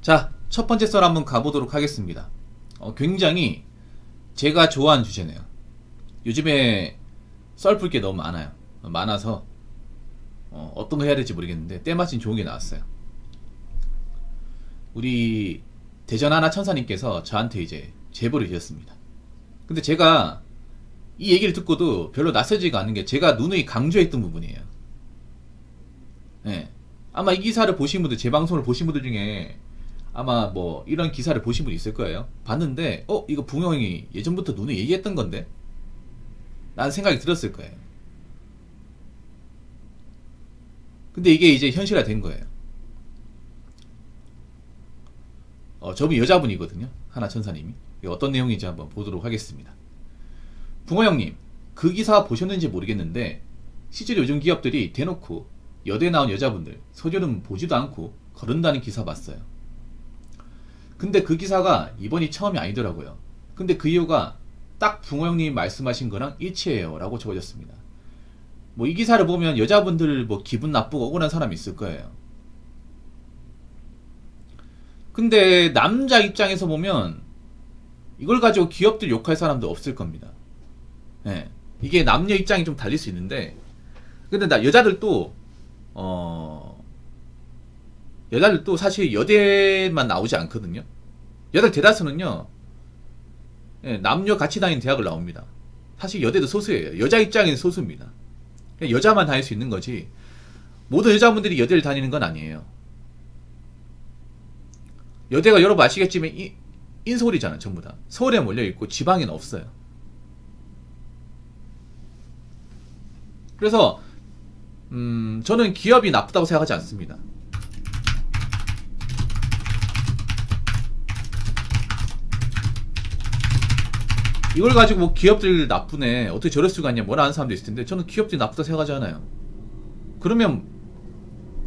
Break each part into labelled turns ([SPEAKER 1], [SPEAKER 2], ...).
[SPEAKER 1] 자, 첫 번째 썰 한번 가보도록 하겠습니다. 굉장히 제가 좋아하는 주제네요. 요즘에 썰 풀 게 너무 많아요. 많아서 어떤 거 해야 될지 모르겠는데 때마침 좋은 게 나왔어요. 우리 대전 하나 천사님께서 저한테 이제 제보를 주셨습니다. 근데 제가 이 얘기를 듣고도 별로 낯설지가 않은 게 제가 누누이 강조했던 부분이에요. 네. 아마 이 기사를 보신 분들, 제 방송을 보신 분들 중에 아마 뭐 이런 기사를 보신 분이 있을 거예요. 봤는데 이거 붕어 형이 예전부터 누누이 얘기했던 건데? 라는 생각이 들었을 거예요. 근데 이게 이제 현실화 된 거예요. 저분이 여자분이거든요. 하나 천사님이. 이게 어떤 내용인지 한번 보도록 하겠습니다. 붕어 형님, 그 기사 보셨는지 모르겠는데 실제로 요즘 기업들이 대놓고 여대에 나온 여자분들 서류는 보지도 않고 거른다는 기사 봤어요. 근데 그 기사가 이번이 처음이 아니더라고요. 근데 그 이유가 딱 붕어 형님 말씀하신 거랑 일치해요 라고 적어졌습니다. 뭐 이 기사를 보면 여자분들 뭐 기분 나쁘고 억울한 사람이 있을 거예요. 근데 남자 입장에서 보면 이걸 가지고 기업들 욕할 사람도 없을 겁니다. 예. 이게 남녀 입장이 좀 달릴 수 있는데, 근데 여자들도 사실 여대만 나오지 않거든요. 여자들 대다수는요, 예, 남녀 같이 다니는 대학을 나옵니다. 사실 여대도 소수예요. 여자 입장에는 소수입니다. 여자만 다닐 수 있는 거지 모든 여자분들이 여대를 다니는 건 아니에요. 여대가 여러분 아시겠지만 인서울이잖아요. 전부 다 서울에 몰려있고 지방에는 없어요. 그래서 저는 기업이 나쁘다고 생각하지 않습니다. 이걸 가지고 뭐 기업들 나쁘네, 어떻게 저럴 수가 있냐, 뭐라 하는 사람도 있을 텐데 저는 기업들이 나쁘다 생각하지 않아요. 그러면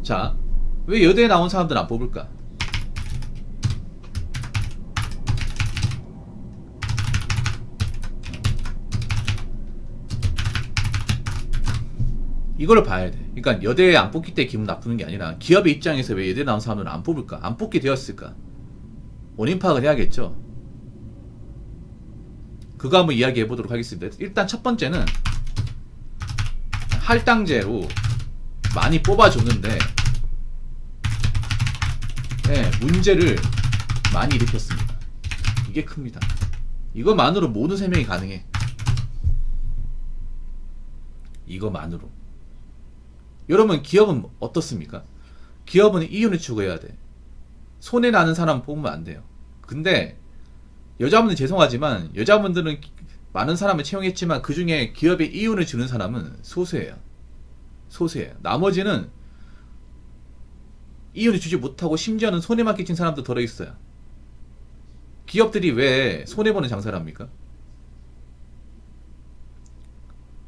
[SPEAKER 1] 자, 왜 여대에 나온 사람들은 안 뽑을까? 이거를 봐야 돼. 그러니까 여대에 안 뽑기 때문에 기분 나쁘는 게 아니라 기업의 입장에서 왜 여대에 나온 사람들은 안 뽑을까? 안 뽑게 되었을까? 원인 파악을 해야겠죠. 그거 한번 이야기해 보도록 하겠습니다. 일단 첫 번째는 할당제로 많이 뽑아줬는데, 네, 문제를 많이 일으켰습니다. 이게 큽니다. 이거만으로 모든 세명이 가능해. 이거만으로. 여러분, 기업은 어떻습니까? 기업은 이윤을 추구해야 돼. 손해나는 사람 뽑으면 안 돼요. 근데 여자분들 죄송하지만 여자분들은 많은 사람을 채용했지만 그 중에 기업에 이윤을 주는 사람은 소수예요. 소수예요. 나머지는 이윤을 주지 못하고 심지어는 손해만 끼친 사람도 들어있어요. 기업들이 왜 손해보는 장사를 합니까?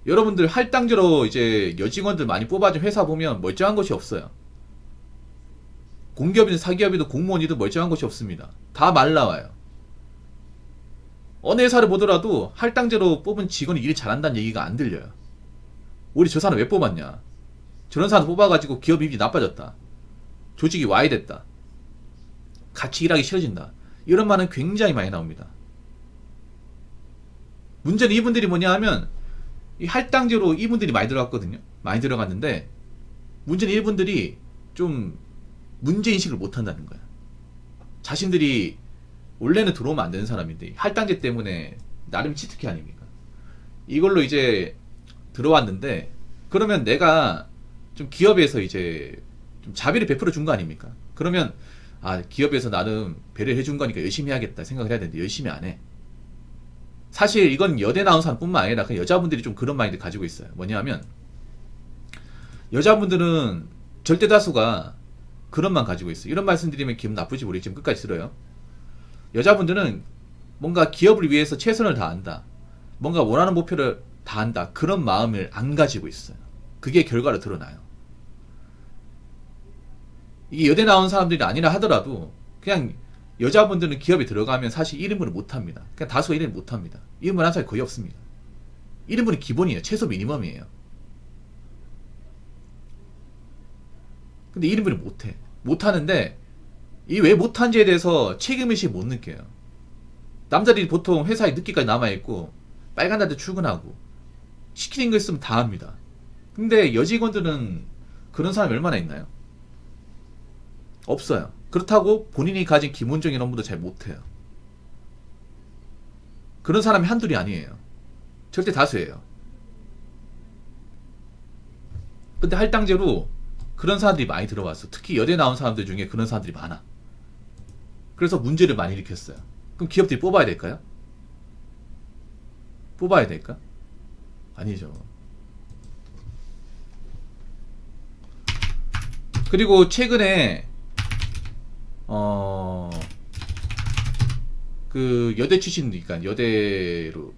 [SPEAKER 1] 여러분들 할당제로 이제 여직원들 많이 뽑아준 회사 보면 멀쩡한 것이 없어요. 공기업이든 사기업이든 공무원이든 멀쩡한 것이 없습니다. 다 말라와요. 어느 회사를 보더라도 할당제로 뽑은 직원이 일 잘한다는 얘기가 안 들려요. 우리 저 사람 왜 뽑았냐, 저런 사람 뽑아가지고 기업 이익이 나빠졌다, 조직이 와야 됐다, 같이 일하기 싫어진다, 이런 말은 굉장히 많이 나옵니다. 문제는 이분들이 뭐냐 하면 이 할당제로 이분들이 많이 들어갔거든요. 많이 들어갔는데 문제는 이분들이 좀 문제인식을 못한다는 거야. 자신들이 원래는 들어오면 안 되는 사람인데 할당제 때문에 나름 치트키 아닙니까? 이걸로 이제 들어왔는데, 그러면 내가 좀 기업에서 이제 좀 자비를 베풀어 준 거 아닙니까? 그러면 기업에서 나름 배려를 해준 거니까 열심히 해야겠다 생각을 해야 되는데 열심히 안 해. 사실 이건 여대 나온 사람뿐만 아니라 그냥 여자분들이 좀 그런 마인드 가지고 있어요. 뭐냐면 여자분들은 절대 다수가 그런 마음 가지고 있어요. 이런 말씀드리면 기분 나쁠지 모르겠지만 끝까지 들어요. 여자분들은 뭔가 기업을 위해서 최선을 다한다, 뭔가 원하는 목표를 다한다, 그런 마음을 안 가지고 있어요. 그게 결과로 드러나요. 이게 여대 나온 사람들이 아니라 하더라도 그냥 여자분들은 기업에 들어가면 사실 1인분을 못합니다. 그냥 다수가 1인분을 못합니다. 1인분 한 사람이 거의 없습니다. 1인분이 기본이에요. 최소 미니멈이에요. 근데 1인분을 못해. 못하는데 이 왜 못한지에 대해서 책임의식 못 느껴요. 남자들이 보통 회사에 늦게까지 남아있고 빨간 날도 출근하고 시키는 거 있으면 다 합니다. 근데 여직원들은 그런 사람이 얼마나 있나요? 없어요. 그렇다고 본인이 가진 기본적인 업무도 잘 못해요. 그런 사람이 한둘이 아니에요. 절대 다수예요. 근데 할당제로 그런 사람들이 많이 들어왔어. 특히 여대 나온 사람들 중에 그런 사람들이 많아. 그래서 문제를 많이 일으켰어요. 그럼 기업들이 뽑아야 될까요? 뽑아야 될까? 아니죠. 그리고 최근에 그 여대 출신이니까 여대로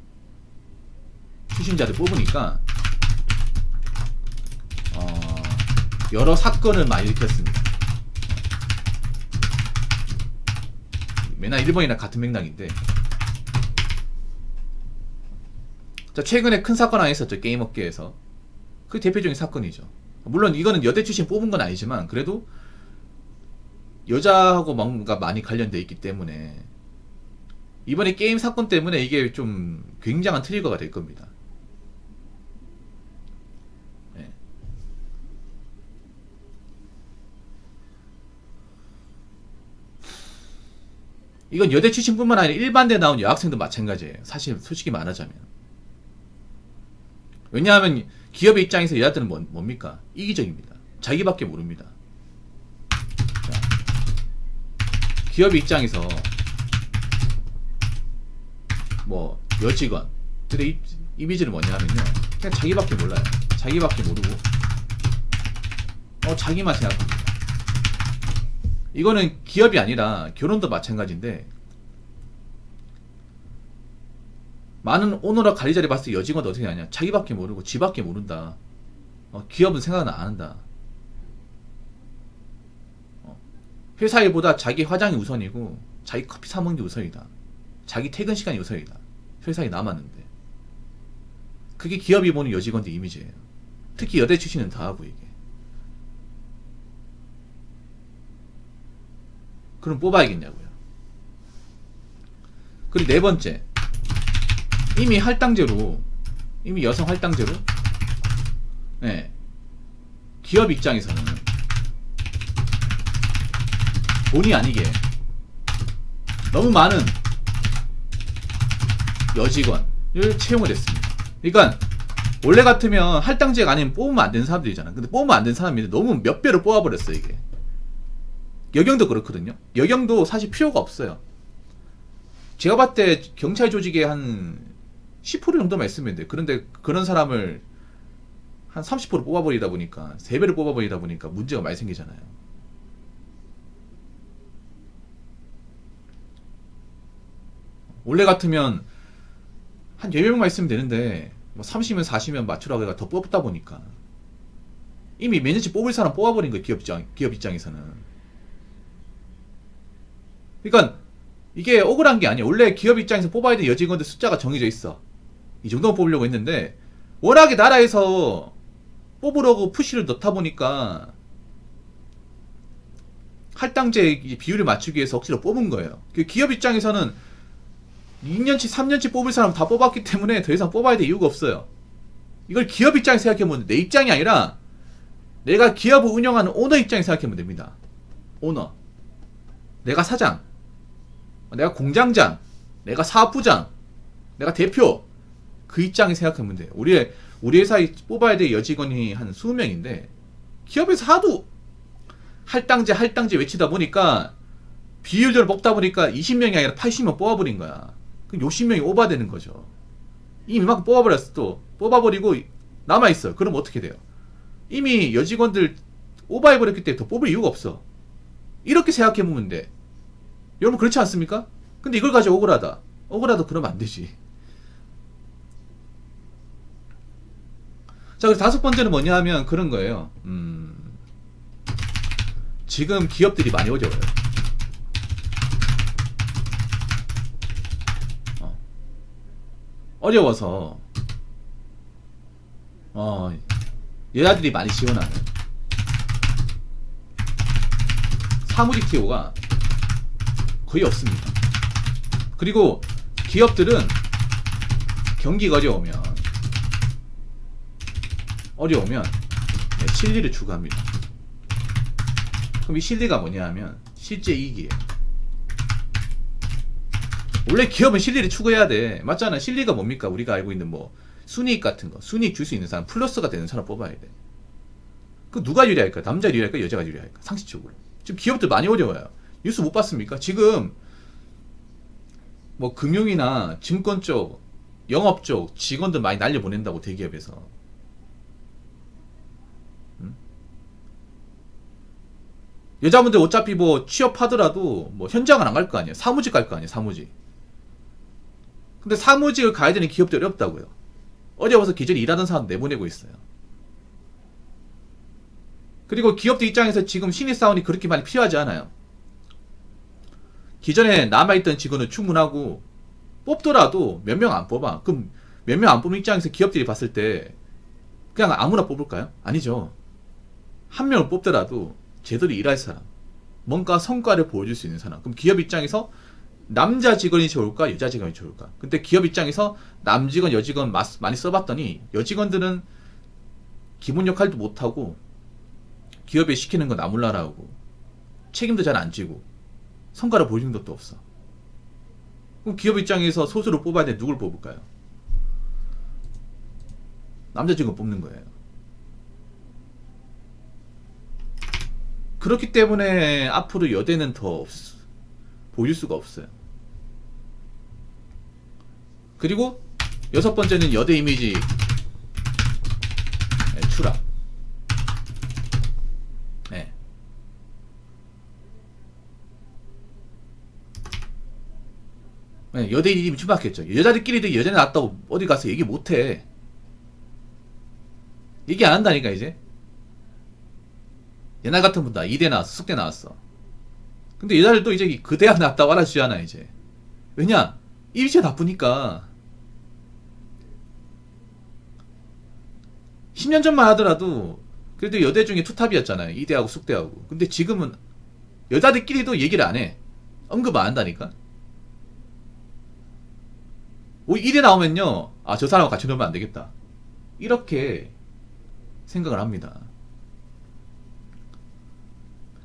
[SPEAKER 1] 출신자들 뽑으니까 여러 사건을 많이 일으켰습니다. 맨날 일본이랑 같은 맥락인데, 자, 최근에 큰 사건 하나 있었죠. 게임 업계에서. 그 대표적인 사건이죠. 물론 이거는 여대 출신 뽑은 건 아니지만 그래도 여자하고 뭔가 많이 관련돼 있기 때문에 이번에 게임 사건 때문에 이게 좀 굉장한 트리거가 될 겁니다. 네. 이건 여대 출신뿐만 아니라 일반대 나온 여학생도 마찬가지예요. 사실 솔직히 말하자면. 왜냐하면 기업의 입장에서 여자들은 뭡니까? 이기적입니다. 자기밖에 모릅니다. 자, 기업의 입장에서 뭐 여직원들의 이미지는 뭐냐면요, 그냥 자기밖에 몰라요. 자기밖에 모르고 자기만 생각합니다. 이거는 기업이 아니라 결혼도 마찬가지인데, 많은 오너라 관리자리 봤을 때 여직원도 어떻게 하냐, 자기밖에 모르고 지밖에 모른다. 기업은 생각은 안 한다. 회사 일보다 자기 화장이 우선이고 자기 커피 사 먹는 게 우선이다. 자기 퇴근 시간이 우선이다. 회사에 남았는데. 그게 기업이 보는 여직원들 이미지예요. 특히 여대 출신은 다 하고 이게. 그럼 뽑아야겠냐고요. 그리고 네 번째, 이미 할당제로, 이미 여성 할당제로, 네, 기업 입장에서는 본의 아니게 너무 많은 여직원을 채용을 했습니다. 그러니까 원래 같으면 할당제가 아니면 뽑으면 안 되는 사람들이잖아. 근데 뽑으면 안 되는 사람인데 너무 몇 배로 뽑아버렸어 이게. 여경도 그렇거든요. 여경도 사실 필요가 없어요. 제가 봤을 때 경찰 조직에 한 10% 정도만 있으면 돼. 그런데 그런 사람을 한 30% 뽑아버리다 보니까, 3배를 뽑아버리다 보니까 문제가 많이 생기잖아요. 원래 같으면 한 10명만 있으면 되는데 뭐 30명 40명 맞추라고 해가 더 뽑다 보니까 이미 몇 년치 뽑을 사람 뽑아버린 거예요. 기업 입장에서는. 그러니까 이게 억울한 게 아니야. 원래 기업 입장에서 뽑아야 될 여직원들 숫자가 정해져 있어. 이 정도만 뽑으려고 했는데 워낙에 나라에서 뽑으려고 푸시를 넣다 보니까 할당제 비율을 맞추기 위해서 억지로 뽑은 거예요. 기업 입장에서는 2년치 3년치 뽑을 사람 다 뽑았기 때문에 더 이상 뽑아야 될 이유가 없어요. 이걸 기업 입장에서 생각해보면 내 입장이 아니라 내가 기업을 운영하는 오너 입장에서 생각해보면 됩니다. 오너, 내가 사장, 내가 공장장, 내가 사업부장, 내가 대표, 그 입장에 생각하면 돼요. 우리 회사에 뽑아야 될 여직원이 한 20명인데 기업에서 하도 할당제 외치다 보니까 비율대로 뽑다 보니까 20명이 아니라 80명 뽑아버린 거야. 그럼 60명이 오버되는 거죠. 이미 이만큼 뽑아버렸어. 또 뽑아버리고 남아있어요. 그럼 어떻게 돼요? 이미 여직원들 오버해버렸기 때문에 더 뽑을 이유가 없어. 이렇게 생각해보면 돼. 여러분 그렇지 않습니까? 근데 이걸 가지고 억울하다 그러면 안 되지. 자, 그래서 5번째는 뭐냐 하면 그런 거예요. 지금 기업들이 많이 어려워요. 어려워서 여자들이 많이 지원하는 사무직 TO가 거의 없습니다. 그리고 기업들은 경기가 어려우면 실리를 추구합니다. 그럼 이 실리가 뭐냐 하면 실제 이익이에요. 원래 기업은 실리를 추구해야 돼. 맞잖아. 실리가 뭡니까? 우리가 알고 있는 뭐 순이익 같은 거, 순이익 줄 수 있는 사람, 플러스가 되는 사람 뽑아야 돼. 그 누가 유리할까? 남자 유리할까? 여자가 유리할까? 상식적으로. 지금 기업들 많이 어려워요. 뉴스 못 봤습니까? 지금 뭐 금융이나 증권 쪽, 영업 쪽 직원들 많이 날려보낸다고, 대기업에서. 여자분들 어차피 뭐 취업하더라도 뭐 현장은 안 갈 거 아니에요. 사무직 갈 거 아니에요. 사무직. 근데 사무직을 가야 되는 기업들이 어렵다고요. 어려워서 기존에 일하던 사람 내보내고 있어요. 그리고 기업들 입장에서 지금 신입사원이 그렇게 많이 필요하지 않아요. 기존에 남아있던 직원은 충분하고, 뽑더라도 몇 명 안 뽑아. 그럼 몇 명 안 뽑는 입장에서 기업들이 봤을 때 그냥 아무나 뽑을까요? 아니죠. 한 명을 뽑더라도 제대로 일할 사람, 뭔가 성과를 보여줄 수 있는 사람. 그럼 기업 입장에서 남자 직원이 좋을까, 여자 직원이 좋을까? 근데 기업 입장에서 남직원, 여직원 많이 써봤더니 여직원들은 기본 역할도 못하고 기업에 시키는 건 나몰라라 하고 책임도 잘 안 지고 성과를 보여주는 것도 없어. 그럼 기업 입장에서 소수로 뽑아야 돼. 누굴 뽑을까요? 남자 직원 뽑는 거예요. 그렇기 때문에 앞으로 여대는 더 보일 수가 없어요. 그리고 여섯 번째는 여대 이미지 추락. 네. 네, 여대 이미지 추락했죠. 여자들끼리도 여대 나왔다고 어디 가서 얘기 못해. 얘기 안 한다니까 이제. 옛날 같은 분다 이대 나왔어, 숙대 나왔어. 근데 여자들도 이제 그 대학 나왔다고 알아주잖아 이제. 왜냐? 이미지가 나쁘니까. 10년 전만 하더라도 그래도 여대 중에 투탑이었잖아요. 이대하고 숙대하고. 근데 지금은 여자들끼리도 얘기를 안 해. 언급 안 한다니까. 이대 나오면요, 아, 저 사람하고 같이 놀면 안 되겠다, 이렇게 생각을 합니다.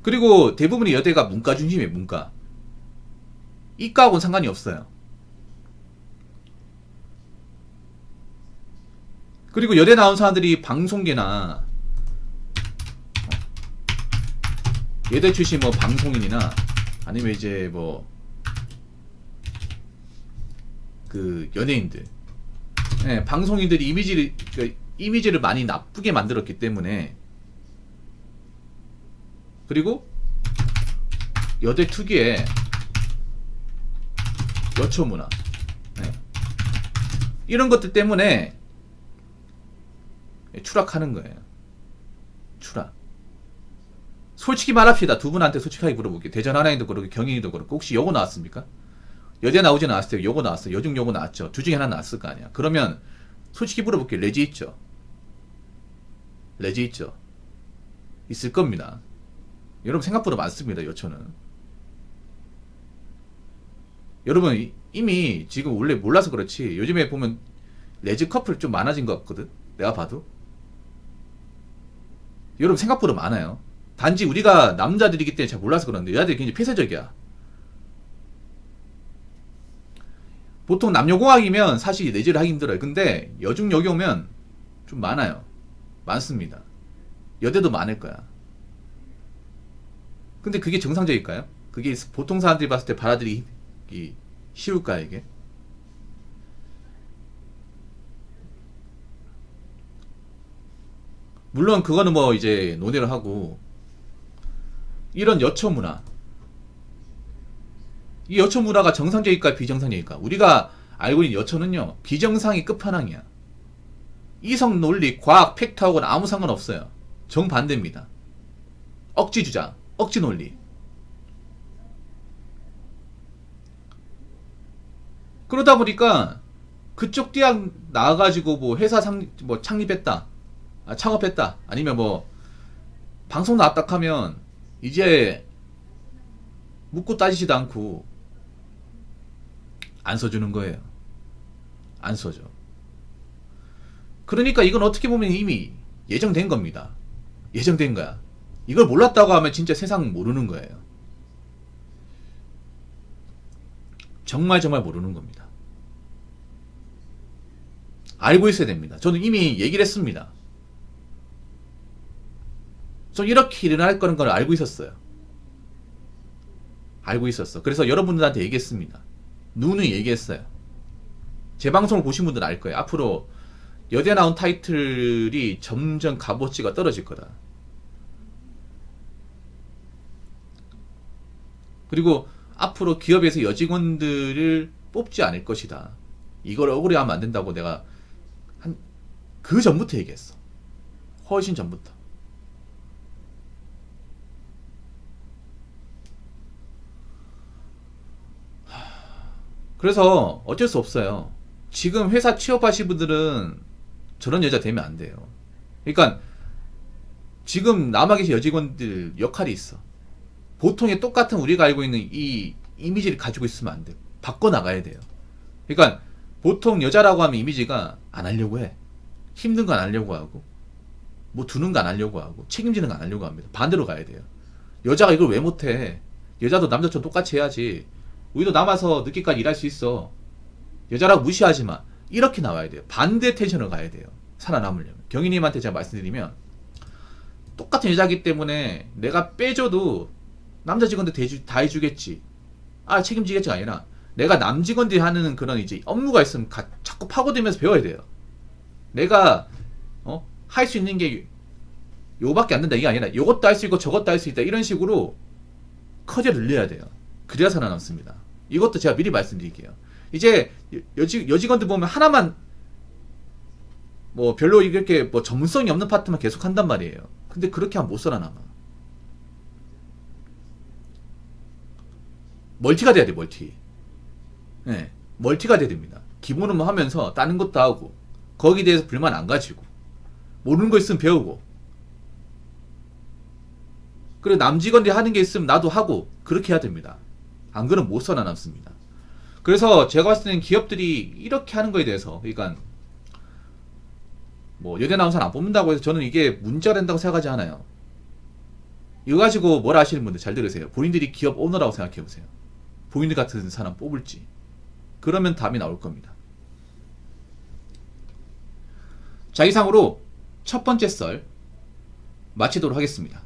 [SPEAKER 1] 그리고 대부분의 여대가 문과 중심이에요. 문과. 이과하고는 상관이 없어요. 그리고 여대 나온 사람들이 방송계나 여대 출신 뭐 방송인이나 아니면 이제 뭐 그 연예인들, 네, 방송인들이 이미지를 많이 나쁘게 만들었기 때문에. 그리고 여대 특유의 여초 문화, 네, 이런 것들 때문에 추락하는 거예요. 추락. 솔직히 말합시다. 두 분한테 솔직하게 물어볼게요. 대전 하나인도 그렇고 경인이도 그렇고 혹시 여고 나왔습니까? 여대 나오진 않았을 때 여고 나왔어요. 여중 여고 나왔죠. 둘 중에 하나 나왔을 거 아니야. 그러면 솔직히 물어볼게요. 레지 있죠? 레지 있죠? 있을 겁니다. 여러분 생각보다 많습니다. 여초는. 여러분 이미 지금 원래 몰라서 그렇지 요즘에 보면 레즈 커플 좀 많아진 것 같거든. 내가 봐도. 여러분 생각보다 많아요. 단지 우리가 남자들이기 때문에 잘 몰라서 그런데 여자들이 굉장히 폐쇄적이야. 보통 남녀공학이면 사실 레즈를 하기 힘들어요. 근데 여중 여기 오면 좀 많아요. 많습니다. 여대도 많을 거야. 근데 그게 정상적일까요? 그게 보통 사람들이 봤을 때 받아들이기 쉬울까 이게? 물론 그거는 뭐 이제 논의를 하고, 이런 여초 문화, 이 여초 문화가 정상적일까 비정상적일까? 우리가 알고 있는 여초는요, 비정상이 끝판왕이야. 이성 논리, 과학, 팩트하고는 아무 상관없어요. 정반대입니다. 억지 주장, 억지 논리. 그러다 보니까 그쪽 대학 나와가지고 뭐 회사 뭐 창립했다, 창업했다, 아니면 뭐 방송 나왔다 하면 이제 묻고 따지지도 않고 안 써주는 거예요. 안 써줘. 그러니까 이건 어떻게 보면 이미 예정된 겁니다. 예정된 거야. 이걸 몰랐다고 하면 진짜 세상 모르는 거예요. 정말 모르는 겁니다. 알고 있어야 됩니다. 저는 이미 얘기를 했습니다. 전 이렇게 일어날 거는 걸 알고 있었어요. 알고 있었어. 그래서 여러분들한테 얘기했습니다. 누누이 얘기했어요. 제 방송을 보신 분들은 알 거예요. 앞으로 여대 나온 타이틀이 점점 값어치가 떨어질 거다. 그리고 앞으로 기업에서 여직원들을 뽑지 않을 것이다. 이걸 억울해하면 안 된다고 내가 그 전부터 얘기했어. 훨씬 전부터. 그래서 어쩔 수 없어요. 지금 회사 취업하신 분들은 저런 여자 되면 안 돼요. 그러니까 지금 남아 계신 여직원들 역할이 있어. 보통의 똑같은 우리가 알고 있는 이 이미지를 가지고 있으면 안 돼요. 바꿔나가야 돼요. 그러니까 보통 여자라고 하면 이미지가 안 하려고 해. 힘든 거 안 하려고 하고, 뭐 두는 거 안 하려고 하고, 책임지는 거 안 하려고 합니다. 반대로 가야 돼요. 여자가 이걸 왜 못해? 여자도 남자처럼 똑같이 해야지. 우리도 남아서 늦게까지 일할 수 있어. 여자라고 무시하지 마. 이렇게 나와야 돼요. 반대 텐션으로 가야 돼요. 살아남으려면. 경희님한테 제가 말씀드리면, 똑같은 여자기 때문에 내가 빼줘도 남자 직원들 다 해주겠지. 아, 책임지겠지가 아니라, 내가 남 직원들이 하는 그런 이제 업무가 있으면 자꾸 파고들면서 배워야 돼요. 내가 할 수 있는 게 요밖에 안 된다 이게 아니라 요것도 할 수 있고 저것도 할 수 있다 이런 식으로 커리어를 늘려야 돼요. 그래야 살아남습니다. 이것도 제가 미리 말씀드릴게요. 이제 여직원들 보면 하나만 뭐 별로 이렇게 뭐 전문성이 없는 파트만 계속 한단 말이에요. 근데 그렇게 하면 못 살아남아. 멀티가 돼야 돼. 멀티. 네, 멀티가 돼야 됩니다. 기본은 뭐 하면서 다른 것도 하고 거기에 대해서 불만 안 가지고 모르는 거 있으면 배우고, 그리고 남직원들이 하는 게 있으면 나도 하고, 그렇게 해야 됩니다. 안 그러면 못 살아남습니다. 그래서 제가 봤을 때는 기업들이 이렇게 하는 거에 대해서, 그러니까 뭐 여대 나온 사람 안 뽑는다고 해서 저는 이게 문제가 된다고 생각하지 않아요. 이거 가지고 뭐라 하시는 분들 잘 들으세요. 본인들이 기업 오너라고 생각해 보세요. 본인들 같은 사람 뽑을지. 그러면 답이 나올 겁니다. 자, 이상으로 첫 번째 썰 마치도록 하겠습니다.